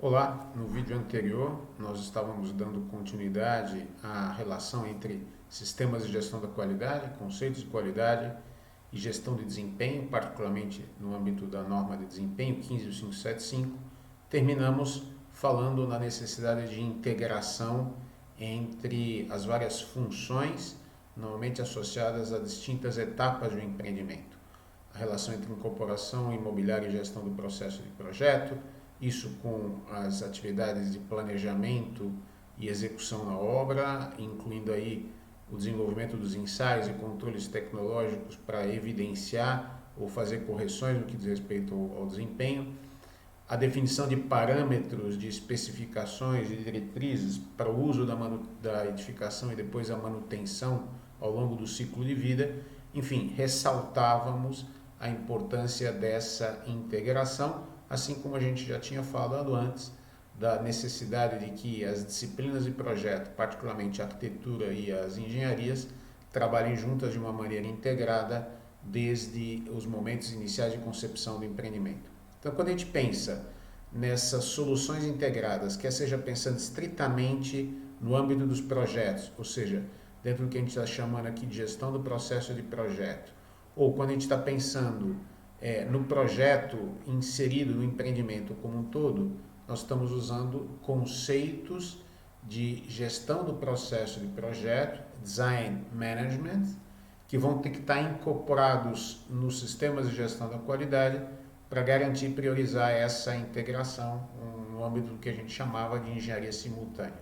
Olá, no vídeo anterior nós estávamos dando continuidade à relação entre sistemas de gestão da qualidade, conceitos de qualidade e gestão de desempenho, particularmente no âmbito da norma de desempenho 15575. Terminamos falando na necessidade de integração entre as várias funções normalmente associadas a distintas etapas do empreendimento. A relação entre incorporação imobiliária e gestão do processo de projeto, isso com as atividades de planejamento e execução na obra, incluindo aí o desenvolvimento dos ensaios e controles tecnológicos para evidenciar ou fazer correções no que diz respeito ao desempenho, a definição de parâmetros, de especificações e diretrizes para o uso da edificação e depois a manutenção ao longo do ciclo de vida. Enfim, ressaltávamos a importância dessa integração, assim como a gente já tinha falado antes, da necessidade de que as disciplinas de projeto, particularmente a arquitetura e as engenharias, trabalhem juntas de uma maneira integrada desde os momentos iniciais de concepção do empreendimento. Então, quando a gente pensa nessas soluções integradas, quer seja pensando estritamente no âmbito dos projetos, ou seja, dentro do que a gente está chamando aqui de gestão do processo de projeto, ou quando a gente está pensando no projeto inserido no empreendimento como um todo, nós estamos usando conceitos de gestão do processo de projeto, design management, que vão ter que estar incorporados nos sistemas de gestão da qualidade para garantir e priorizar essa integração no âmbito do que a gente chamava de engenharia simultânea.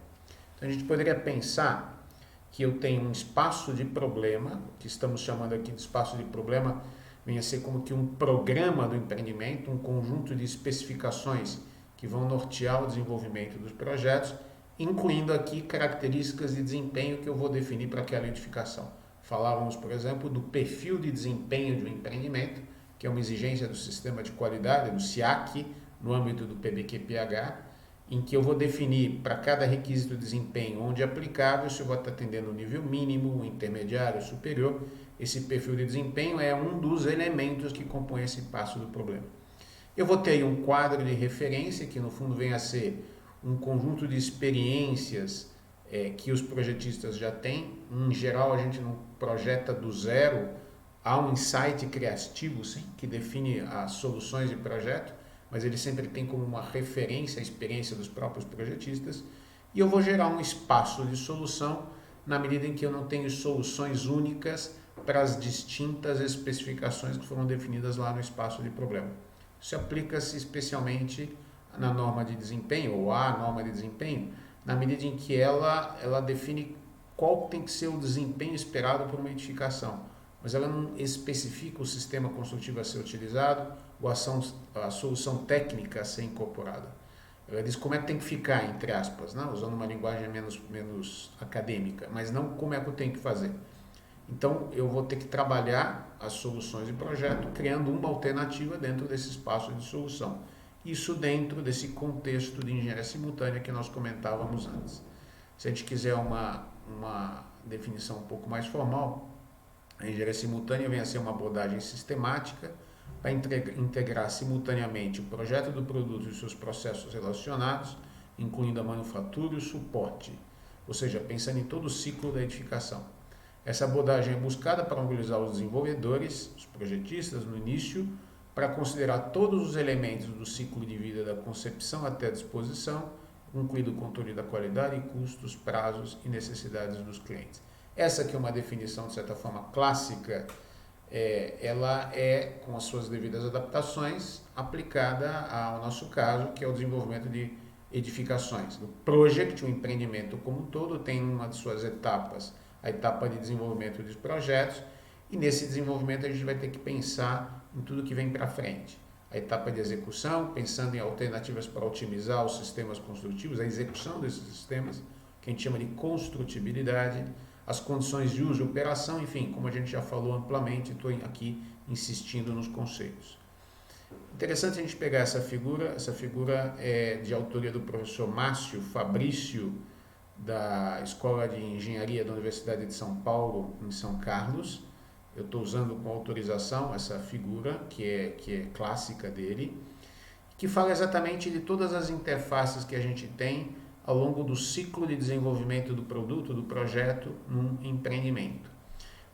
Então a gente poderia pensar que eu tenho um espaço de problema, que estamos chamando aqui de espaço de problema, vem a ser como que um programa do empreendimento, um conjunto de especificações que vão nortear o desenvolvimento dos projetos, incluindo aqui características de desempenho que eu vou definir para aquela edificação. Falávamos, por exemplo, do perfil de desempenho de um empreendimento, que é uma exigência do sistema de qualidade, do SIAC, no âmbito do PBQPH, em que eu vou definir para cada requisito de desempenho onde aplicável, se eu vou estar atendendo o nível mínimo, intermediário, superior. Esse perfil de desempenho é um dos elementos que compõe esse passo do problema. Eu vou ter aí um quadro de referência, que no fundo vem a ser um conjunto de experiências que os projetistas já têm. Em geral, a gente não projeta do zero, há um insight criativo, sim, que define as soluções de projeto, mas ele sempre tem como uma referência a experiência dos próprios projetistas, e eu vou gerar um espaço de solução na medida em que eu não tenho soluções únicas para as distintas especificações que foram definidas lá no espaço de problema. Isso aplica-se especialmente na norma de desempenho, ou à norma de desempenho, na medida em que ela define qual tem que ser o desempenho esperado por uma edificação, mas ela não especifica o sistema construtivo a ser utilizado ou a solução técnica a ser incorporada. Ela diz como é que tem que ficar, entre aspas, né? Usando uma linguagem menos acadêmica, mas não como é que eu tenho que fazer. Então, eu vou ter que trabalhar as soluções de projeto, criando uma alternativa dentro desse espaço de solução. Isso dentro desse contexto de engenharia simultânea que nós comentávamos antes. Se a gente quiser uma definição um pouco mais formal, a engenharia simultânea vem a ser uma abordagem sistemática para integrar simultaneamente o projeto do produto e seus processos relacionados, incluindo a manufatura e o suporte, ou seja, pensando em todo o ciclo da edificação. Essa abordagem é buscada para mobilizar os desenvolvedores, os projetistas, no início, para considerar todos os elementos do ciclo de vida da concepção até a disposição, incluindo o controle da qualidade, custos, prazos e necessidades dos clientes. Essa aqui é uma definição, de certa forma, clássica, ela é, com as suas devidas adaptações, aplicada ao nosso caso, que é o desenvolvimento de edificações. O project, o empreendimento como um todo, tem uma de suas etapas, a etapa de desenvolvimento dos projetos, e nesse desenvolvimento a gente vai ter que pensar em tudo que vem para frente. A etapa de execução, pensando em alternativas para otimizar os sistemas construtivos, a execução desses sistemas, que a gente chama de construtibilidade, as condições de uso e operação, enfim, como a gente já falou amplamente, estou aqui insistindo nos conceitos. Interessante a gente pegar essa figura é de autoria do professor Márcio Fabrício, da Escola de Engenharia da Universidade de São Paulo, em São Carlos. Eu estou usando com autorização essa figura, que é clássica dele, que fala exatamente de todas as interfaces que a gente tem ao longo do ciclo de desenvolvimento do produto, do projeto, num empreendimento.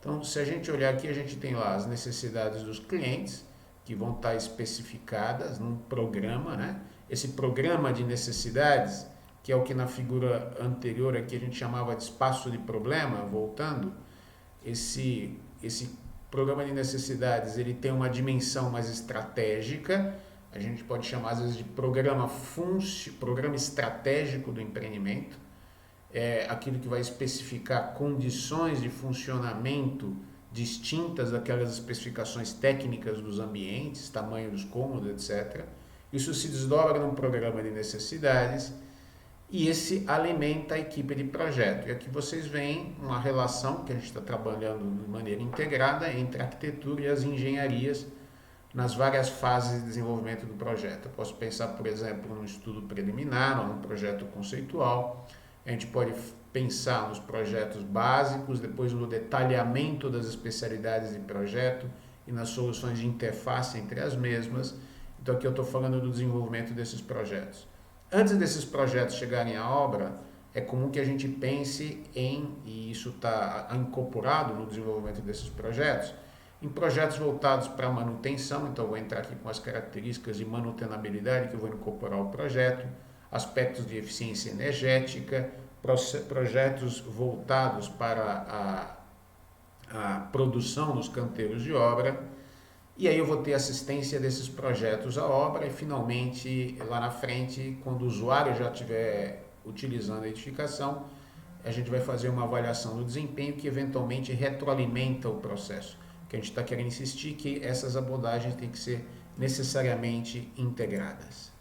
Então, se a gente olhar aqui, a gente tem lá as necessidades dos clientes, que vão estar especificadas num programa, né? Esse programa de necessidades, que é o que na figura anterior aqui a gente chamava de espaço de problema, voltando, esse programa de necessidades, ele tem uma dimensão mais estratégica, a gente pode chamar às vezes de programa estratégico do empreendimento, é aquilo que vai especificar condições de funcionamento distintas daquelas especificações técnicas dos ambientes, tamanho dos cômodos, etc. Isso se desdobra num programa de necessidades e esse alimenta a equipe de projeto. E aqui vocês veem uma relação que a gente está trabalhando de maneira integrada entre a arquitetura e as engenharias nas várias fases de desenvolvimento do projeto. Eu posso pensar, por exemplo, num estudo preliminar ou num projeto conceitual. A gente pode pensar nos projetos básicos, depois no detalhamento das especialidades de projeto e nas soluções de interface entre as mesmas. Então aqui eu estou falando do desenvolvimento desses projetos. Antes desses projetos chegarem à obra, é comum que a gente pense e isso está incorporado no desenvolvimento desses projetos, em projetos voltados para manutenção. Então eu vou entrar aqui com as características de manutenabilidade que eu vou incorporar ao projeto, aspectos de eficiência energética, projetos voltados para a produção nos canteiros de obra, e aí eu vou ter assistência desses projetos à obra e finalmente lá na frente, quando o usuário já estiver utilizando a edificação, a gente vai fazer uma avaliação do desempenho que eventualmente retroalimenta o processo. O que a gente está querendo insistir que essas abordagens têm que ser necessariamente integradas.